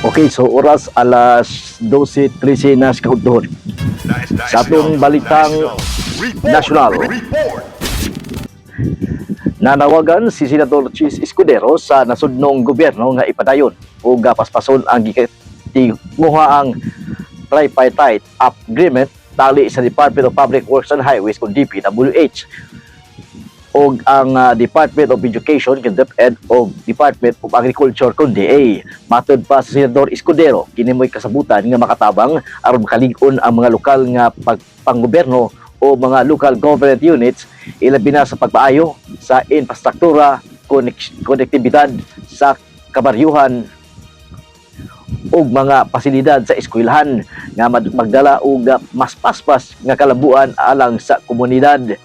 Okay, so oras alas 12:13 na sa kahudtod. Sa atong balitang nasyonal, nanawagan si Senador Chis Escudero sa nasudnong gobyerno nga ipadayon o gapaspason ang gitinguha ang tripartite agreement tali sa Department of Public Works and Highways kung DPWH o ang Department of Education kung DepEd o Department of Agriculture kung DA. Matod pa sa Senador Escudero, kini mo'y kasabutan nga makatabang aron makalig-on ang mga lokal nga panggobyerno o mga local government units ilabi na sa pagpaayo sa infrastruktura, konektibidad sa kabaryuhan o mga pasilidad sa eskwelahan nga magdala og mas paspas nga kalabuan alang sa komunidad.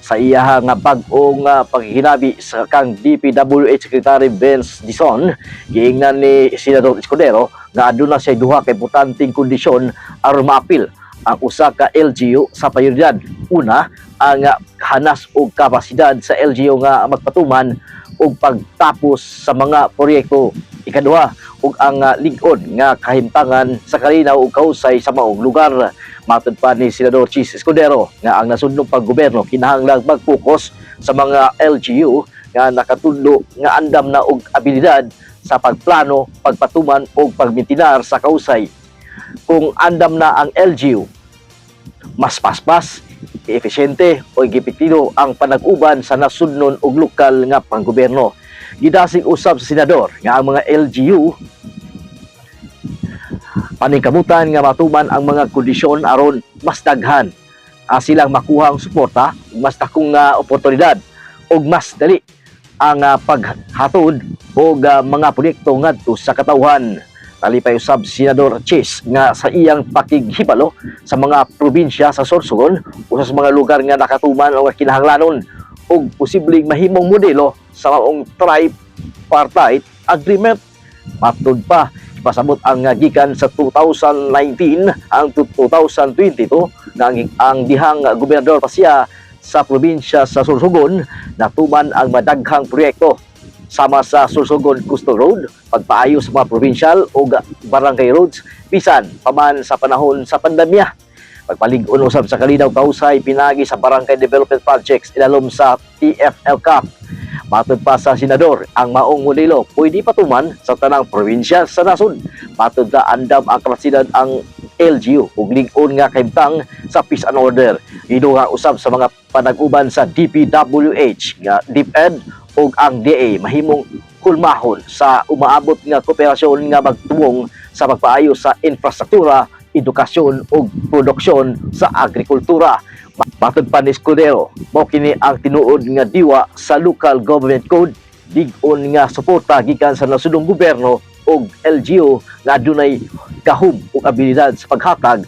Sa iya nga bag-ong paghihinabi sa kang DPWH Secretary Vince Dizon, giingnan ni Senador Escudero nga aduna siya duha ka importanteng kondisyon aron maapil ang usa ka LGU sa prioridad. Una, ang hanas og kapasidad sa LGU nga magpatuman og pagtapos sa mga proyekto. Ikaduha, ug ang lig-on nga kahimtangan sa kalinaw ug kausay sa maong lugar. Matod pa ni Senador Chis Escudero nga ang nasudnong paggobyerno kinahanglang mag-focus sa mga LGU nga nakatudlo nga andam na og abilidad sa pagplano, pagpatuman o pagmintinar sa kausay. Kung andam na ang LGU, mas paspas, epesyente o epektibo ang panag-uban sa nasudnon og lokal nga panggobyerno. Gidasig usab sa senador nga ang mga LGU paningkamutan nga matuman ang mga kondisyon aron mas daghan silang makuha ang suporta, mas dakong oportunidad ug mas dali ang paghatod og mga proyekto ngadto sa katawhan. Talipay usab Senador Chis nga sa iyang pakighibalo sa mga probinsya sa Sorsogon o sa mga lugar nga nakatuman o kinahanglanon og posibleng mahimong modelo sa maong tripartite agreement. Matod pa, pasabot ang gikan sa 2019 ang 2022 na ang dihang gobernador pa siya sa probinsya sa Sorsogon natuman ang madaghang proyekto sama sa Sorsogon Coastal Road, pagpaayo sa mga provincial o barangay roads bisan paman sa panahon sa pandemya. Pagpalig-on usab sa kalinaw kausay pinagi sa barangay development projects ilalom sa TFL Cup. Matod pa sa senador, ang maong modelo pwede patuman sa tanang probinsya sa nasod. Matod na andam ang kapasidad ang LGU ug lig-on nga kahimtang sa peace and order. Giduha usab sa mga panag-uban sa DPWH nga DepEd ug ang DA mahimong kulmahon sa umaabot nga kooperasyon nga magtuwong sa pagpaayo sa infrastruktura, edukasyon ug produksyon sa agrikultura. Matod pa ni Escudero, mao kini ang tinuod nga diwa sa local government code, lig-on nga suporta gikan sa nasudnong gobyerno ug LGU nga adunay gahum ug abilidad sa paghatag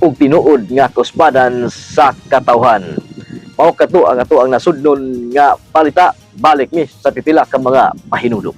ug tinuod nga kusbadan sa katawhan. Mao kato ang nasudnon nga palita. Balik mi sa pipila ka mga pahinulog.